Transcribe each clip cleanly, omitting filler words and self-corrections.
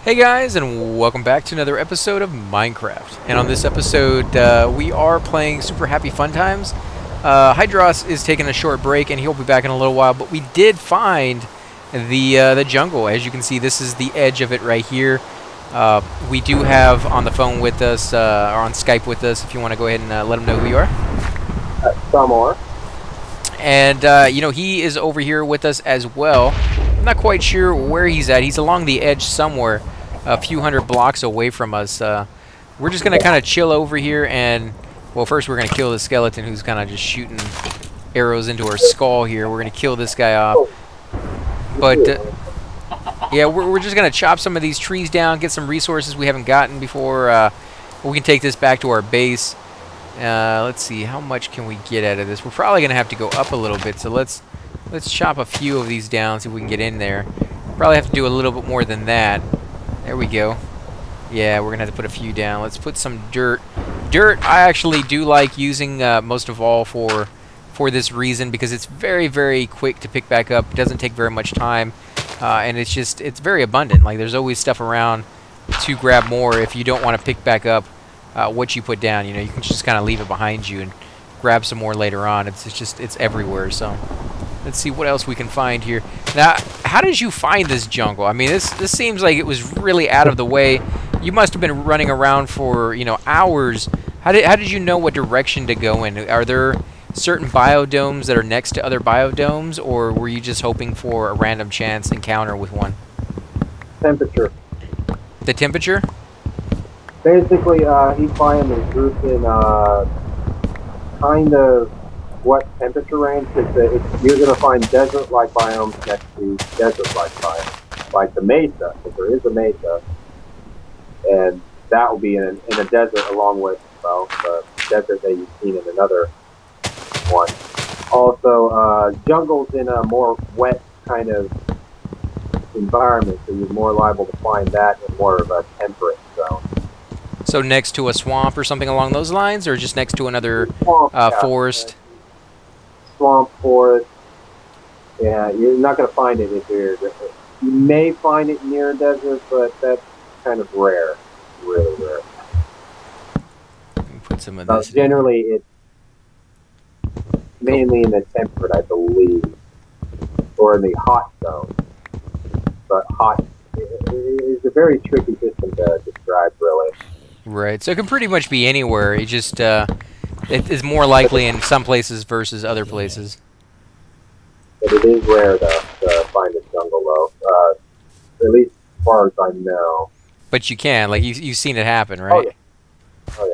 Hey guys, and welcome back to another episode of Minecraft. And on this episode, we are playing Super Happy Fun Times. Hydros is taking a short break, and he'll be back in a little while. But we did find the jungle. As you can see, this is the edge of it right here. We do have on the phone with us, or on Skype with us, if you want to go ahead and let him know who you are. Some are. And, he is over here with us as well. I'm not quite sure where he's at. He's along the edge somewhere, a few hundred blocks away from us. We're just going to kind of chill over here and, well, first we're going to kill the skeleton who's kind of just shooting arrows into our skull here. We're going to kill this guy off. But, yeah, we're just going to chop some of these trees down, get some resources we haven't gotten before. We can take this back to our base. Let's see, how much can we get out of this? We're probably going to have to go up a little bit, so let's chop a few of these down, see if we can get in there. Probably have to do a little bit more than that. There we go. Yeah, we're going to have to put a few down. Let's put some dirt. Dirt, I actually do like using most of all for this reason, because it's very, very quick to pick back up. It doesn't take very much time, and it's very abundant. Like, there's always stuff around to grab more if you don't want to pick back up what you put down. You know, you can just kind of leave it behind you and grab some more later on. It's everywhere, so... Let's see what else we can find here. Now, how did you find this jungle? I mean, this seems like it was really out of the way. You must have been running around for, hours. How did you know what direction to go in? Are there certain biodomes that are next to other biodomes, or were you just hoping for a random chance encounter with one? Temperature. The temperature? Basically, each biome is grouped in kind of what temperature range, because you're going to find desert-like biomes next to desert-like biomes, like the mesa, if there is a mesa, and that will be in a desert along with, well, the desert that you've seen in another one. Also, jungles in a more wet kind of environment, so you're more liable to find that in more of a temperate zone. So next to a swamp or something along those lines, or just next to another forest? Swamp, forest. Yeah, you're not going to find it if you're... You may find it near a desert, but that's kind of rare. Really rare. Put some of this. Generally, it's mainly in the temperate, I believe, or in the hot zone. But hot is a very tricky system to describe, really. Right, so it can pretty much be anywhere. It just it is more likely in some places versus other places. But it is rare to find a jungle, though. At least as far as I know. But you can, like you've seen it happen, right? Oh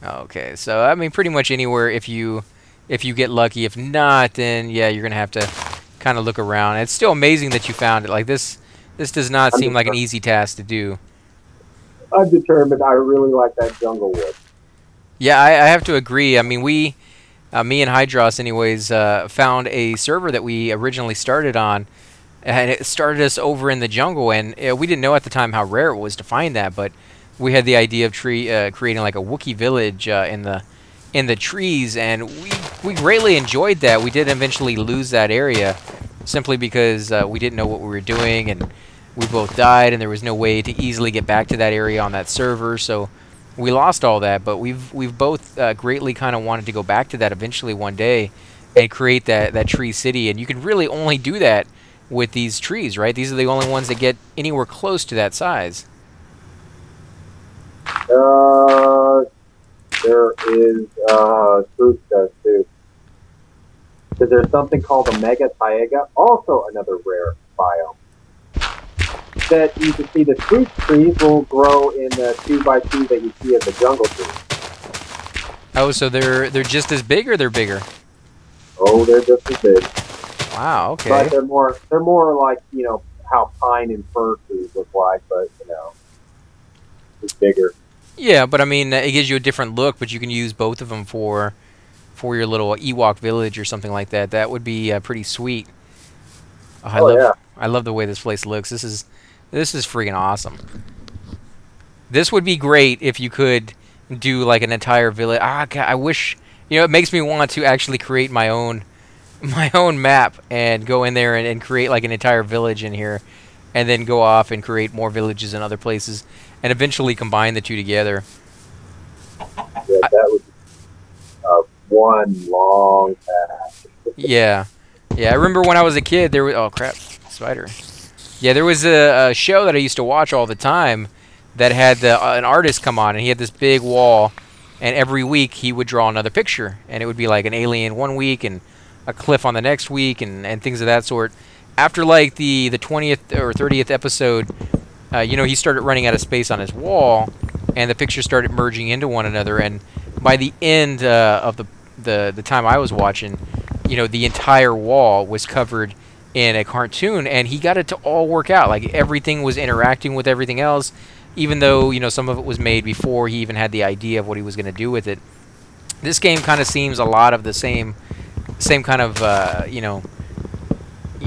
yeah. Okay, so I mean, pretty much anywhere if you get lucky. If not, then yeah, you're gonna have to kind of look around. It's still amazing that you found it. Like this does not seem like an easy task to do. I'm determined. I really like that jungle wood. Yeah, I have to agree. I mean, me and Hydros, anyways, found a server that we originally started on, and it started us over in the jungle, and we didn't know at the time how rare it was to find that, but we had the idea of creating like a Wookiee village in the trees, and we greatly enjoyed that. We did eventually lose that area simply because we didn't know what we were doing, and we both died, and there was no way to easily get back to that area on that server, so we lost all that. But we've both greatly kind of wanted to go back to that eventually one day and create that tree city, and you can really only do that with these trees, right? These are the only ones that get anywhere close to that size. There is fruit does too. Because there's something called a mega taiga, also another rare biome. That you can see the fruit trees will grow in the 2x2 that you see at the jungle trees. Oh, so they're just as big, or they're bigger? Oh, they're just as big. Wow, okay. But they're more like, how pine and fir trees look like, but it's bigger. Yeah, but I mean, it gives you a different look, but you can use both of them for your little Ewok village or something like that. That would be pretty sweet. Oh, I love the way this place looks. This is freaking awesome. This would be great if you could do like an entire village. God, I wish, it makes me want to actually create my own map and go in there and create like an entire village in here. and then go off and create more villages in other places, and eventually combine the two together. Yeah, that was one long path. Yeah, yeah. I remember when I was a kid, there was oh crap, spider. Yeah, there was a show that I used to watch all the time that had an artist come on, and he had this big wall, and every week he would draw another picture, and it would be like an alien one week and a cliff on the next week, and things of that sort. After like the 20th or 30th episode, you know, he started running out of space on his wall, and the pictures started merging into one another. And by the end of the time I was watching, you know, the entire wall was covered in a cartoon, and he got it to all work out. Like everything was interacting with everything else, even though, you know, some of it was made before he even had the idea of what he was going to do with it. This game kind of seems a lot of the same kind of you know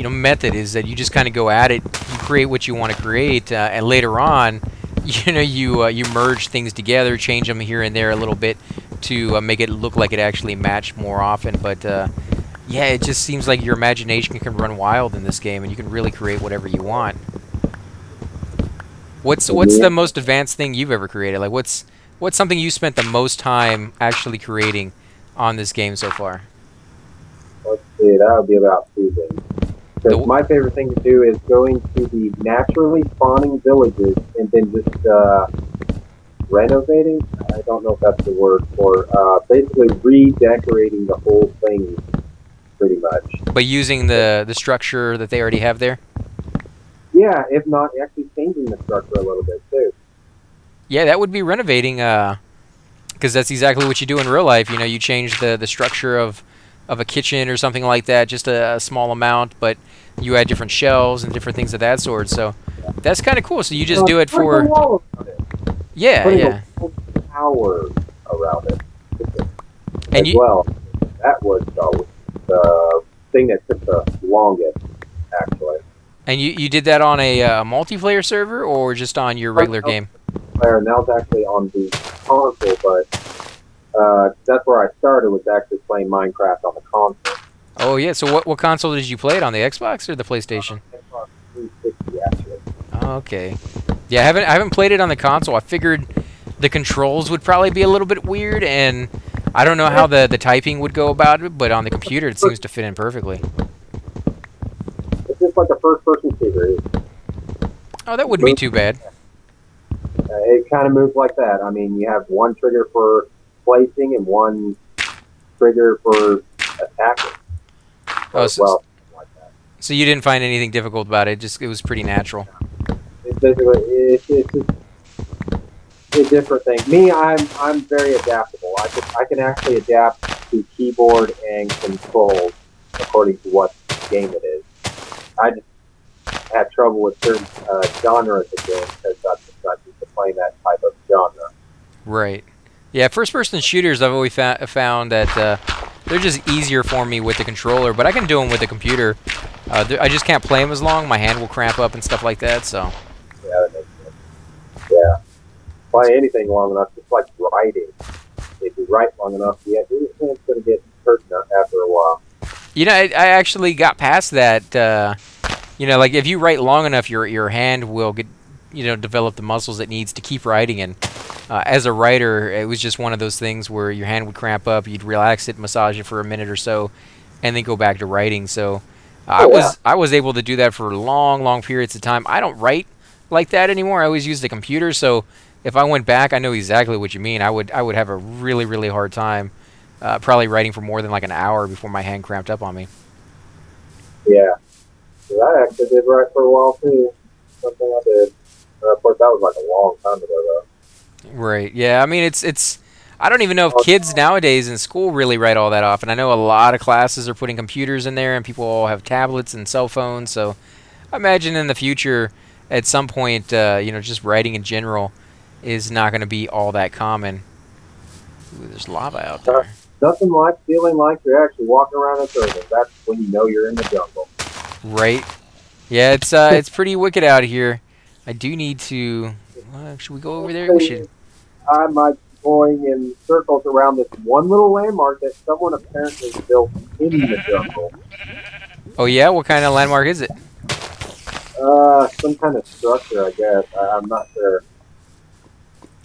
method, is that you just kind of go at it, you create what you want to create, and later on, you know, you merge things together, change them here and there a little bit to make it look like it actually matched more often. But yeah, it just seems like your imagination can run wild in this game, and you can really create whatever you want. What's the most advanced thing you've ever created? Like what's something you spent the most time actually creating on this game so far? Let's see, that would be about 2 things. Because my favorite thing to do is going to the naturally spawning villages and then just renovating. I don't know if that's the word for basically redecorating the whole thing, pretty much. But using the structure that they already have there? Yeah, if not actually changing the structure a little bit too. Yeah, that would be renovating, because that's exactly what you do in real life. You know, you change the structure of a kitchen or something like that, just a small amount, but you add different shelves and different things of that sort. So that's kind of cool. So you just do it for... Yeah, yeah. Tower around it. And as well. That was the thing that took the longest, actually. And you did that on a multiplayer server or just on your regular game? And that was actually on the console, but that's where I started, was actually playing Minecraft on the console. Oh yeah, so what console did you play it on, the Xbox or the PlayStation? Xbox 360, actually. Okay. Yeah, I haven't played it on the console. I figured the controls would probably be a little bit weird, and I don't know how the typing would go about it, but on the computer it seems to fit in perfectly. It's just like a first-person shooter. Oh, that wouldn't be too bad. It kind of moves like that. I mean, you have one trigger for placing and one trigger for attacking. Oh, like that. So you didn't find anything difficult about it? Just it was pretty natural. It's basically it's just a different thing. Me, I'm very adaptable. I can actually adapt to keyboard and controls according to what game it is. I just had trouble with certain genres of games because I'm just not used to playing that type of genre. Right. Yeah, first-person shooters, I've always found that they're just easier for me with the controller, but I can do them with the computer. I just can't play them as long. My hand will cramp up and stuff like that, so... Yeah, that makes sense. Yeah. Play anything long enough, just like writing. If you write long enough, yeah, your hand's going to get hurt after a while. You know, I actually got past that. You know, like if you write long enough, your hand will get, you know, develop the muscles it needs to keep writing. And as a writer, it was just one of those things where your hand would cramp up, you'd relax it, massage it for a minute or so, and then go back to writing. So I was able to do that for long periods of time. I don't write like that anymore. I always use the computer. So if I went back, I know exactly what you mean. I would have a really hard time. Probably writing for more than like an hour before my hand cramped up on me. Yeah. I actually did write for a while too. Something I did. Of course, that was like a long time ago though. Right. Yeah. I mean, it's. I don't even know if kids nowadays in school really write all that often. I know a lot of classes are putting computers in there, and people all have tablets and cell phones. So I imagine in the future, at some point, you know, just writing in general is not going to be all that common. Ooh, there's lava out there. Nothing like feeling like you're actually walking around in circles. That's when you know you're in the jungle. Right. Yeah, it's pretty wicked out here. I do need to... should we go over there? We should... I might be going in circles around this one little landmark that someone apparently built in the jungle. Oh yeah? What kind of landmark is it? Some kind of structure, I guess. I'm not sure.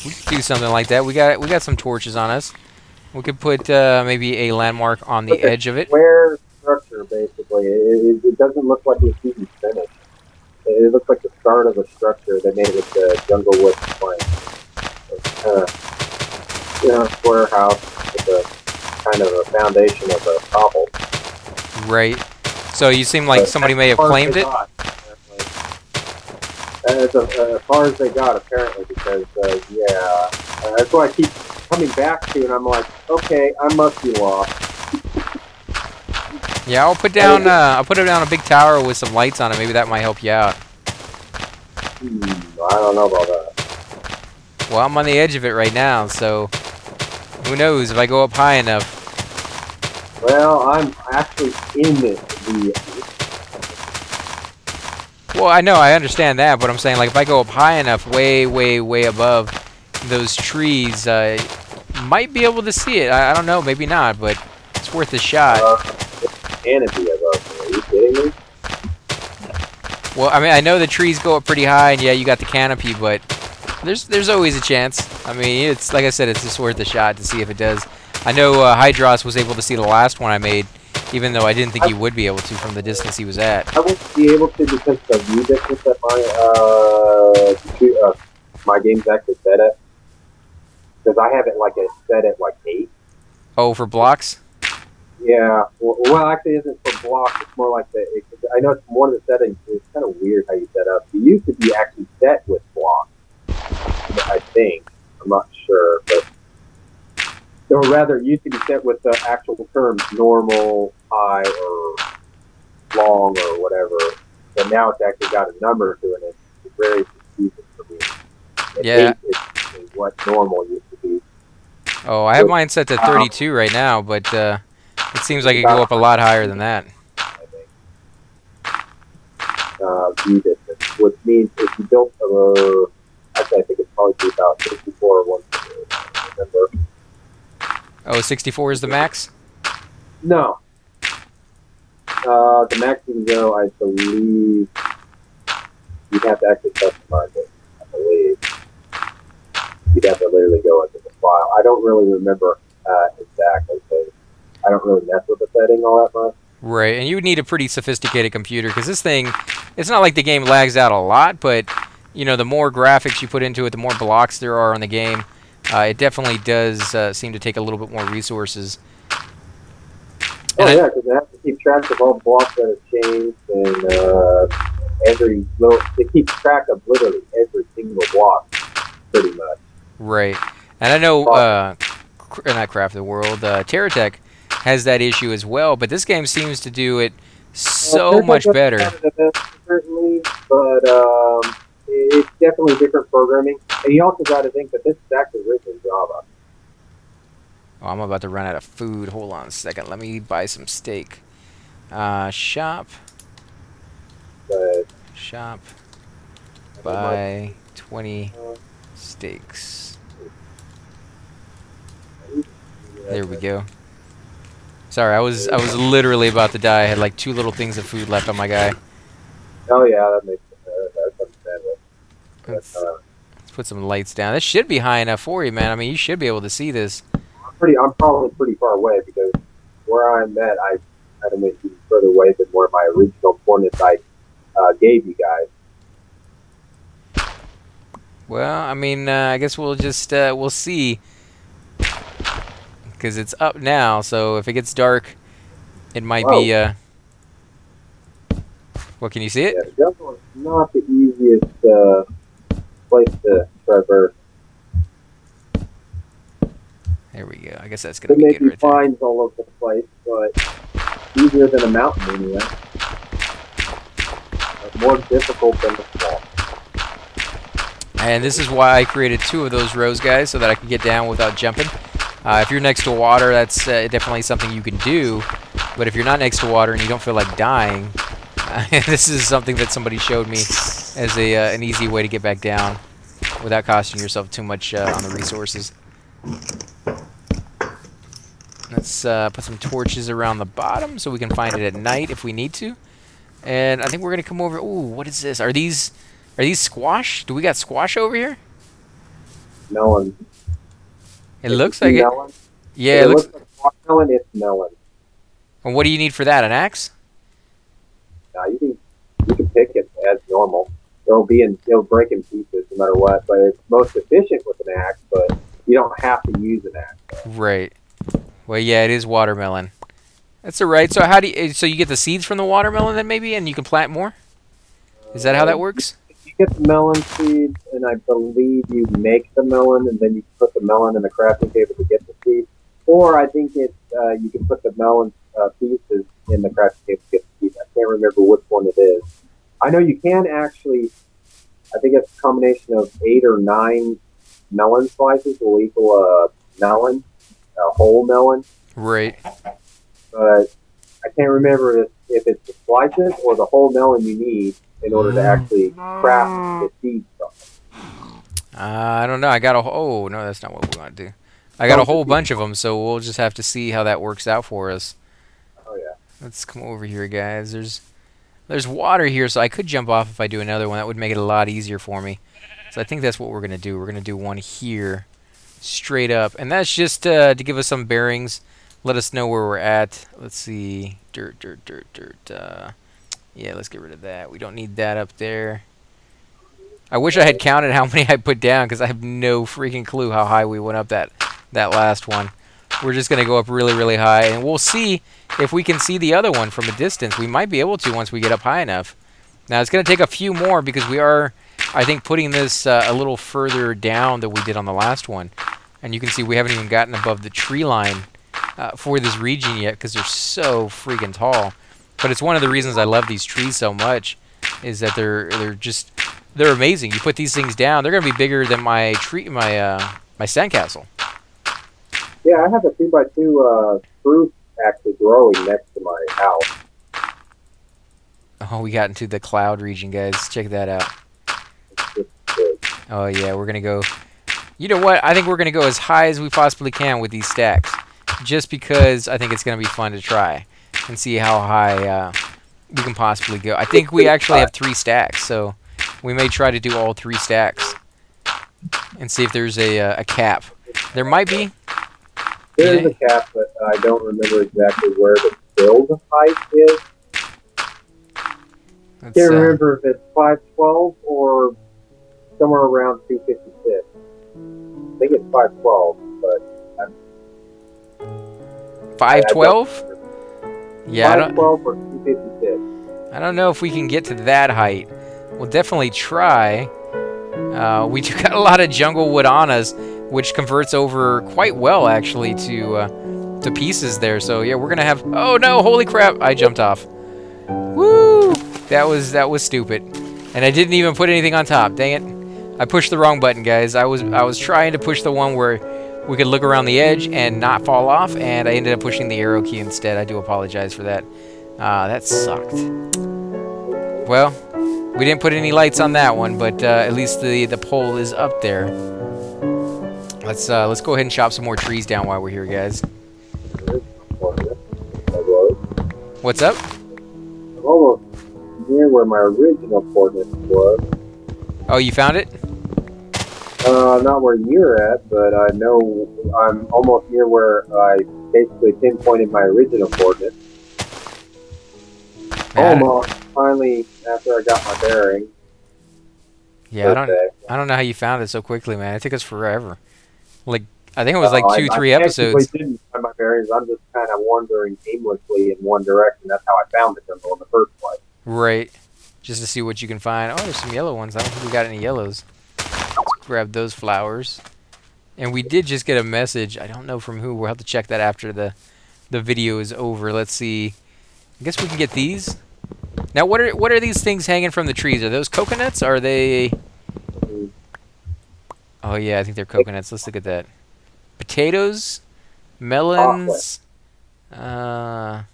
We could do something like that. We got some torches on us. We could put maybe a landmark on the Like a edge of it. square structure, basically. It doesn't look like it's even finished. It looks like the start of a structure. They made it with the jungle wood plank. Square house with a kind of a foundation of a cobble. Right. So you seem like somebody may have claimed it. As far as they got, apparently, because that's what I keep coming back to, and I'm like, okay, I must be lost. Yeah, I'll put down a big tower with some lights on it. Maybe that might help you out. I don't know about that. Well, I'm on the edge of it right now, so who knows if I go up high enough. Well, I'm actually in the. Well, I understand that, but I'm saying, like, if I go up high enough, way, way, way above those trees, might be able to see it. I don't know, maybe not, but it's worth a shot. Canopy above me. Are you kidding me? Well, I mean, I know the trees go up pretty high, and yeah, you got the canopy, but there's always a chance. I mean, it's like I said, it's just worth a shot to see if it does. I know Hydros was able to see the last one I made, even though I didn't think he would be able to from the distance he was at. I won't be able to because the view distance that my game's actually set at. Because I have it set at 8. Oh, for blocks? Yeah. Well, actually, it isn't for blocks. It's more like I know it's one of the settings. It's kind of weird how you set up. It used to be actually set with blocks. I think. I'm not sure, but. Or rather, it used to be set with the actual terms normal, high, or long, or whatever. But now it's actually got a number to it. It's very confusing for me. Yeah. Is what normal used to be. Oh, I have mine set to 32 right now, but it seems like it could go up a lot higher than that. I think. View distance, which means if you built actually, I think it's probably about 64 or 100. Remember. Oh, 64 is the max? No. The max you can go, I believe, you'd have to actually customize it, I believe. You'd have to literally go into the file. I don't really remember exactly, because I don't really mess with the setting all that much. Right, and you would need a pretty sophisticated computer, because this thing, it's not like the game lags out a lot, but, you know, the more graphics you put into it, the more blocks there are in the game. It definitely does seem to take a little bit more resources. Oh, yeah, because they have to keep track of all the blocks that have changed, and they keep track of literally every single block, pretty much. Right. And I know, not Craft the World, TerraTech has that issue as well, but this game seems to do it so much better. Certainly, but it's definitely different programming. And you also got to think that this is actually written in Java. Oh, I'm about to run out of food. Hold on a second. Let me buy some steak. Shop. Shop. Buy 20 steaks. There we go. Sorry, I was literally about to die. I had like 2 little things of food left on my guy. Oh yeah, that makes sense. That's understandable. Let's put some lights down. This should be high enough for you, man. I mean, you should be able to see this. I'm probably pretty far away because where I'm at, I had to make even further away than where my original coordinates I gave you guys. Well, I mean, I guess we'll just we'll see, because it's up now. So if it gets dark, it might be. What, can you see it? Yeah, definitely not the easiest place to traverse. There we go. I guess that's gonna be good right there. Finds all over the place, but easier than a mountain anyway. More difficult than the fall. And this is why I created 2 of those rows, guys, so that I can get down without jumping. If you're next to water, that's definitely something you can do. But if you're not next to water and you don't feel like dying, this is something that somebody showed me as an easy way to get back down without costing yourself too much on the resources. Let's put some torches around the bottom so we can find it at night if we need to. And I think we're gonna come over. Ooh, what is this? Are these squash? Do we got squash over here? Melon. It looks like it. Melon. Yeah, If it looks. like watermelon. It's melon. And what do you need for that? An axe? Now you can pick it as normal. It'll break in pieces no matter what. But it's most efficient with an axe. But you don't have to use an axe. Right. Well, yeah, it is watermelon. That's alright. So how do you? So you get the seeds from the watermelon then maybe, and you can plant more? Is that how that works? You get the melon seeds, and I believe you make the melon, and then you put the melon in the crafting table to get the seeds. Or I think you can put the melon pieces in the crafting table to get the seeds. I can't remember which one it is. I know you can actually. I think it's a combination of 8 or 9 melon slices will equal a melon, a whole melon. Right. But I can't remember if it's the slices or the whole melon you need in order to actually craft the seeds from it. I don't know. I got a. Oh no, that's not what we want to do. I got a whole bunch of them, so we'll just have to see how that works out for us. Oh yeah. Let's come over here, guys. There's water here, so I could jump off if I do another one. That would make it a lot easier for me. So I think that's what we're gonna do. We're gonna do one here, straight up, and that's just to give us some bearings. Let us know where we're at. Let's see. Dirt. Yeah, let's get rid of that. We don't need that up there. I wish I had counted how many I put down, because I have no freaking clue how high we went up that last one. We're just going to go up really, really high, and we'll see if we can see the other one from a distance. We might be able to once we get up high enough. Now, it's going to take a few more, because we are, I think, putting this a little further down than we did on the last one. And you can see we haven't even gotten above the tree line for this region yet, because they're so freaking tall. But it's one of the reasons I love these trees so much, is that they're amazing. You put these things down, they're gonna be bigger than my sandcastle. Yeah, I have a 2x2 spruce actually growing next to my house. Oh, we got into the cloud region, guys. Check that out. It's good. Oh yeah, we're gonna go. You know what? I think we're gonna go as high as we possibly can with these stacks, just because I think it's gonna be fun to try and see how high we can possibly go. I think we actually have 3 stacks, so we may try to do all 3 stacks and see if there's a cap. There might be. There is a cap, but I don't remember exactly where the build height is. I can't remember if it's 512 or somewhere around 256. I think it's 512, but 512? Yeah, 512 or 256. I don't know if we can get to that height. We'll definitely try. We got a lot of jungle wood on us, which converts over quite well actually to pieces there. So yeah, we're gonna have. Oh no! Holy crap! I jumped off. Woo! That was stupid, and I didn't even put anything on top. Dang it! I pushed the wrong button, guys. I was trying to push the one where we could look around the edge and not fall off, and I ended up pushing the arrow key instead. I do apologize for that. That sucked. Well, we didn't put any lights on that one, but at least the pole is up there. Let's go ahead and chop some more trees down while we're here, guys. What's up? I'm almost near where my original coordinates was. Oh, you found it? Not where you're at, but I know I'm almost near where I basically pinpointed my original coordinates. Man, almost. Finally, after I got my bearing. Yeah, I don't know how you found it so quickly, man. It took us forever. Like, I think it was like 2-3 episodes. I didn't find my bearings. I'm just kind of wandering aimlessly in one direction. That's how I found the jungle in the first place. Right. Just to see what you can find. Oh, there's some yellow ones. I don't think we got any yellows. Let's grab those flowers. And we did just get a message. I don't know from who. We'll have to check that after the video is over. Let's see. I guess we can get these. Now, what are these things hanging from the trees? Are those coconuts? Are they... Oh, yeah, I think they're coconuts. Let's look at that. Potatoes, melons. I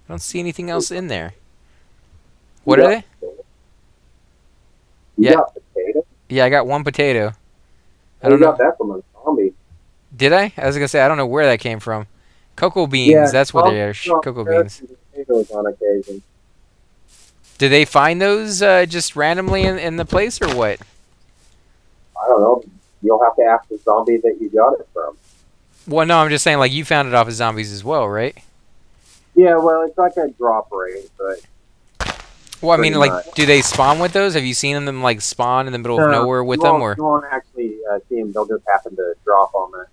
don't see anything else in there. What are they? You got potato? Yeah, I got 1 potato. I don't know. Got that from a zombie. Did I? I was gonna say I don't know where that came from. Cocoa beans. Yeah, that's what they are. Cocoa beans. Potatoes on occasion. Do they find those just randomly in the place or what? I don't know. You'll have to ask the zombie that you got it from. Well, no, I'm just saying, like, you found it off of zombies as well, right? Yeah, well, it's like a drop rate, but... Well, I mean, pretty like, much. do they spawn with those? Have you seen them, like, spawn in the middle of nowhere with them, or? You won't actually see them. They'll just happen to drop on the...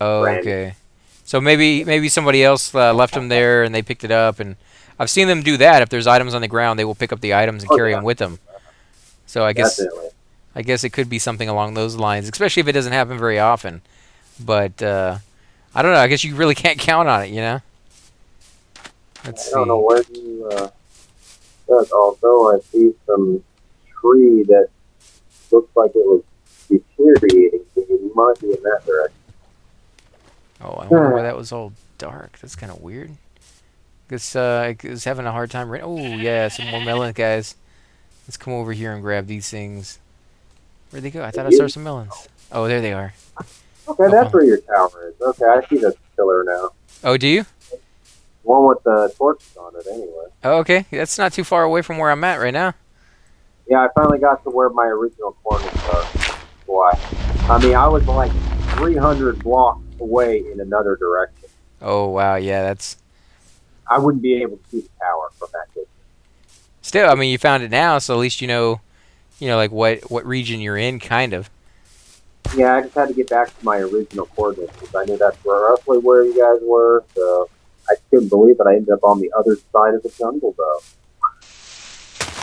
Oh, brand. okay. So maybe somebody else left them there and they picked it up, and I've seen them do that. If there's items on the ground, they will pick up the items and carry them with them. So I guess it could be something along those lines, especially if it doesn't happen very often. But I don't know. I guess you really can't count on it, you know. Let's see. I don't know where you... But also, I see some tree that looks like it was deteriorating, so you might be in that direction. Oh, I wonder why that was all dark. That's kind of weird. Guess I was having a hard time. Oh yeah, some more melons, guys. Let's come over here and grab these things. Where'd they go? I thought I saw some melons. Oh, there they are. Okay, that's where your tower is. Okay, I see the pillar now. Oh, do you? One with the torches on it, anyway. Oh, okay. That's not too far away from where I'm at right now. Yeah, I finally got to where my original coordinates are. Why? I mean, I was like 300 blocks away in another direction. Oh, wow. Yeah, that's... I wouldn't be able to see the tower from that distance. Still, I mean, you found it now, so at least you know, like what region you're in, kind of. Yeah, I just had to get back to my original coordinates because I knew that's roughly where you guys were. So I couldn't believe it. I ended up on the other side of the jungle, though.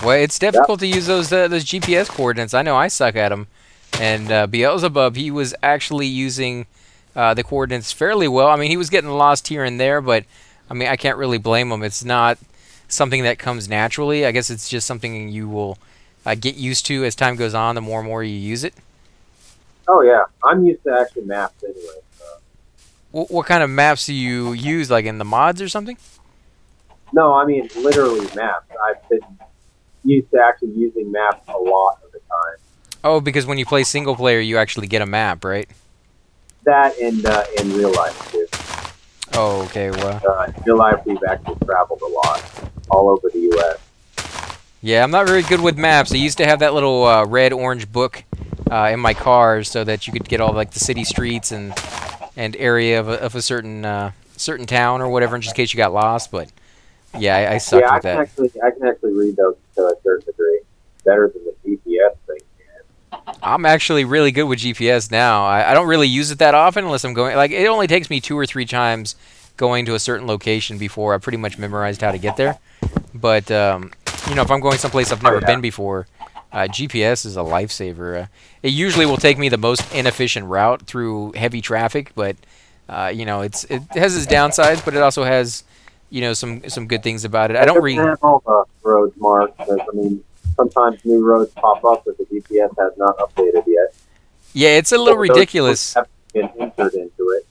Well, it's difficult to use those GPS coordinates. I know I suck at them. And Beelzebub, he was actually using the coordinates fairly well. I mean, he was getting lost here and there, but I mean, I can't really blame him. It's not something that comes naturally. I guess it's just something you will get used to as time goes on, the more and more you use it. Oh, yeah. I'm used to actually maps anyway. So. What kind of maps do you use, like in the mods or something? No, I mean literally maps. I've been used to actually using maps a lot of the time. Oh, because when you play single player, you actually get a map, right? That and in real life, too. Oh, okay, well... in real life, we've actually traveled a lot, all over the U.S. Yeah, I'm not very good with maps. I used to have that little red-orange book in my car so that you could get all like the city streets and area of a certain certain town or whatever, just in case you got lost. But yeah, I sucked with that. I can actually read those to a certain degree, better than the GPS thing. I'm actually really good with GPS now. I don't really use it that often unless I'm going... Like, it only takes me 2 or 3 times going to a certain location before I pretty much memorized how to get there. But, you know, if I'm going someplace I've never been before, GPS is a lifesaver. It usually will take me the most inefficient route through heavy traffic, but, you know, it has its downsides, but it also has, you know, some good things about it. I don't read... have all the roads marked. I mean... Sometimes new roads pop up that the GPS has not updated yet. Yeah, it's a little ridiculous. Have been entered into it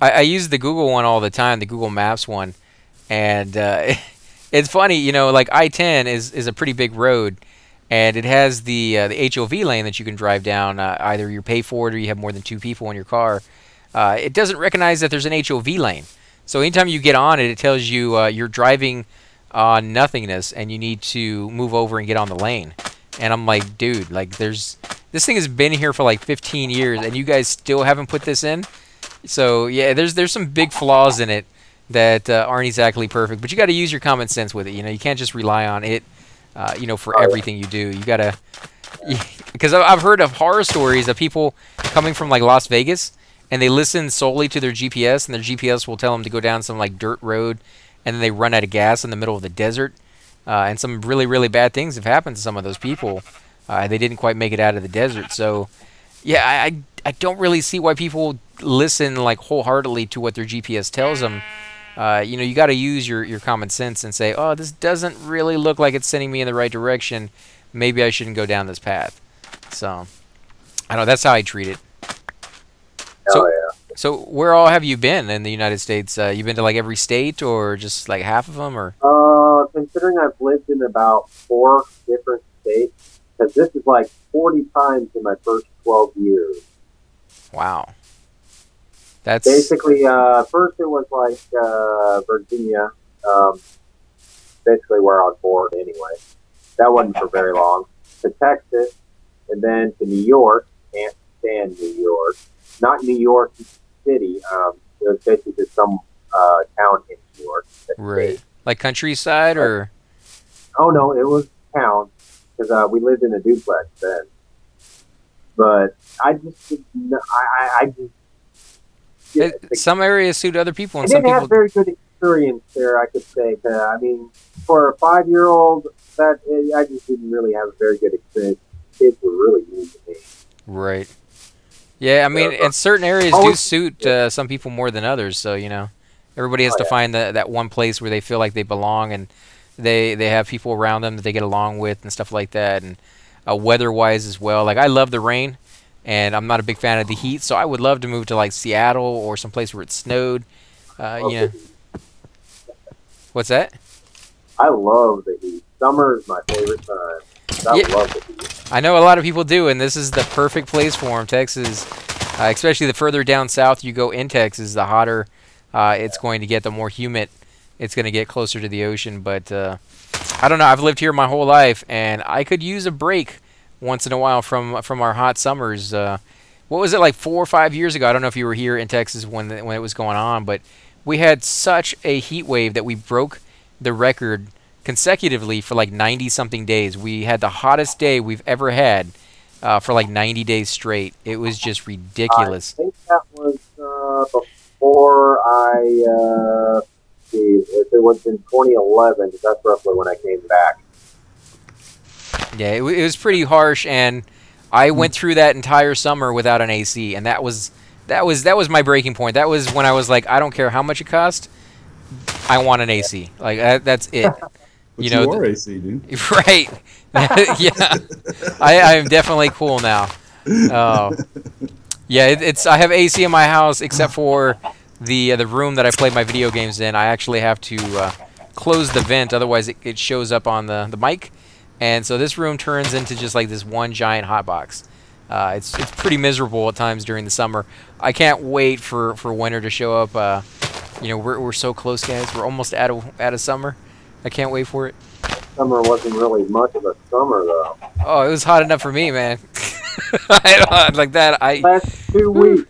now. I use the Google one all the time, the Google Maps one, and it's funny, you know, like I-10 is a pretty big road, and it has the HOV lane that you can drive down. Either you pay for it or you have more than 2 people in your car. It doesn't recognize that there's an HOV lane, so anytime you get on it, it tells you you're driving on nothingness and you need to move over and get on the lane. And I'm like, dude, like this thing has been here for like 15 years and you guys still haven't put this in. So yeah, there's some big flaws in it that aren't exactly perfect, but you got to use your common sense with it. You know, you can't just rely on it you know, for everything you do. You got to, because I've heard of horror stories of people coming from like Las Vegas and they listen solely to their GPS, and their GPS will tell them to go down some like dirt road, and then they run out of gas in the middle of the desert. And some really, really bad things have happened to some of those people. They didn't quite make it out of the desert. So, yeah, I don't really see why people listen like wholeheartedly to what their GPS tells them. You know, you got to use your common sense and say, oh, this doesn't really look like it's sending me in the right direction. Maybe I shouldn't go down this path. So, I don't know. That's how I treat it. Hell yeah. So where all have you been in the United States? You been to like every state or just like half of them, or? Considering I've lived in about 4 different states, because this is like 40 times in my first 12 years. Wow. That's basically first it was like Virginia, basically where I was born anyway. That wasn't for very long. To Texas, and then to New York. Can't stand New York. Not New York City. It was basically just some town in New York. Right. Like countryside or? Oh no, it was town because we lived in a duplex then. But I just didn't. I just. Some areas suit other people, and I some didn't people. have very good experience there. I could say. I mean, for a 5-year-old, I just didn't really have a very good experience. Kids were really mean to me. Right. Yeah, I mean, and certain areas do suit some people more than others. So everybody has to find that one place where they feel like they belong, and they have people around them that they get along with and stuff like that. And weather-wise as well. Like, I love the rain, and I'm not a big fan of the heat, so I would love to move to like Seattle or someplace where it snowed. What's that? I love the heat. Summer is my favorite time. I love the heat. I know a lot of people do, and this is the perfect place for them. Texas, especially the further down south you go in Texas, the hotter it's going to get, the more humid it's going to get closer to the ocean. But I don't know. I've lived here my whole life, and I could use a break once in a while from our hot summers. What was it, like 4 or 5 years ago? I don't know if you were here in Texas when it was going on, but we had such a heat wave that we broke the record consecutively for like 90-something days. We had the hottest day we've ever had for like 90 days straight. It was just ridiculous. I think that was before if it was in 2011, because that's roughly when I came back. Yeah, it was pretty harsh, and I went through that entire summer without an AC, and that was my breaking point. That was when I was like, I don't care how much it costs, I want an AC. Like that's it. But you are AC, dude. Right. Yeah. I am definitely cool now. Yeah, I have AC in my house except for the room that I play my video games in. I actually have to close the vent, otherwise it shows up on the mic. And so this room turns into just like this one giant hot box. It's pretty miserable at times during the summer. I can't wait for winter to show up. We're so close, guys. We're almost out of summer. I can't wait for it. Summer wasn't really much of a summer, though. Oh, it was hot enough for me, man. I don't like that. Last 2 weeks.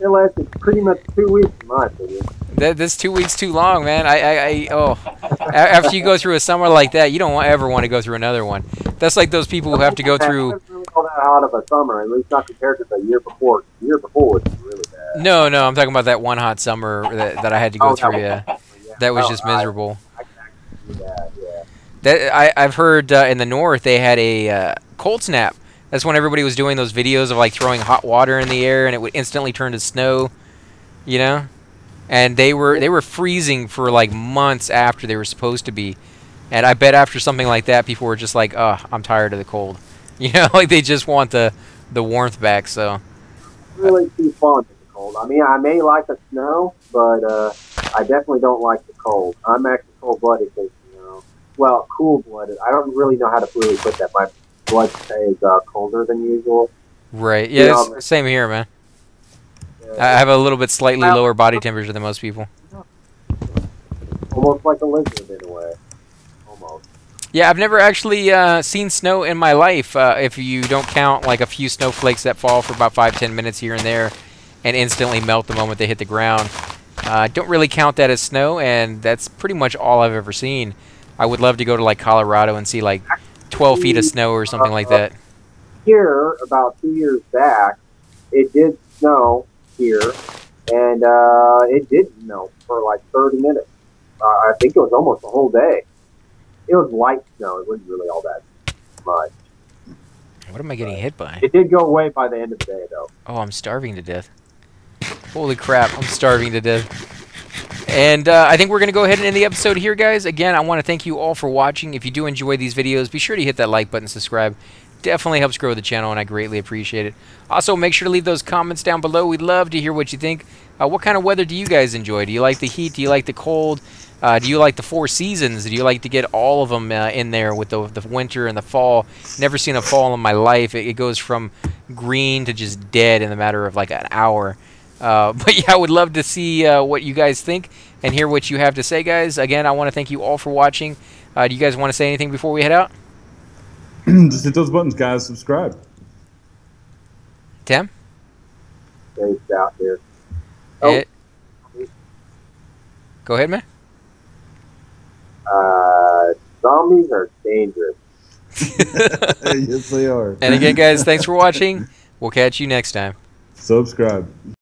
It lasted pretty much 2 weeks, in my opinion. This 2 weeks too long, man. After you go through a summer like that, you don't ever want to go through another one. That's like those people who have to go through. It's really all that hot of a summer, at least not compared to the year before. The year before was really bad. No, I'm talking about that one hot summer that I had to go through. That was just miserable. I can see that, yeah. I've heard in the north they had a cold snap. That's when everybody was doing those videos of like throwing hot water in the air and it would instantly turn to snow, And they were freezing for like months after they were supposed to be. And I bet after something like that, people were just like, "Oh, I'm tired of the cold," like they just want the warmth back. So really too fond of the cold. I mean, I may like the snow, but I definitely don't like the cold. I'm actually cold-blooded because, well, cool-blooded. I don't really know how to really put that. My blood stays colder than usual. Right. Yeah, it's same here, man. Yeah. I have a little bit slightly lower body temperature than most people. Almost like a lizard in a way. Almost. Yeah, I've never actually seen snow in my life, if you don't count like a few snowflakes that fall for about 5-10 minutes here and there and instantly melt the moment they hit the ground. Don't really count that as snow, and that's pretty much all I've ever seen. I would love to go to like Colorado and see like 12 feet of snow or something like that. Here, about 2 years back, it did snow here, and it did snow for like 30 minutes. I think it was almost the whole day. It was light snow. It wasn't really all that much. What am I getting hit by? It did go away by the end of the day, though. Oh, I'm starving to death. Holy crap, I'm starving to death. And I think we're going to go ahead and end the episode here, guys. Again, I want to thank you all for watching. If you do enjoy these videos, be sure to hit that like button, subscribe. Definitely helps grow the channel, and I greatly appreciate it. Also, make sure to leave those comments down below. We'd love to hear what you think. What kind of weather do you guys enjoy? Do you like the heat? Do you like the cold? Do you like the 4 seasons? Do you like to get all of them in there with the winter and the fall? Never seen a fall in my life. It goes from green to just dead in a matter of like an hour. But yeah, I would love to see what you guys think and hear what you have to say, guys. Again, I want to thank you all for watching. Do you guys want to say anything before we head out? Just hit those buttons, guys. Subscribe. Tim? Based out here. Oh. Go ahead, man. Zombies are dangerous. Yes, they are. And again, guys, thanks for watching. We'll catch you next time. Subscribe.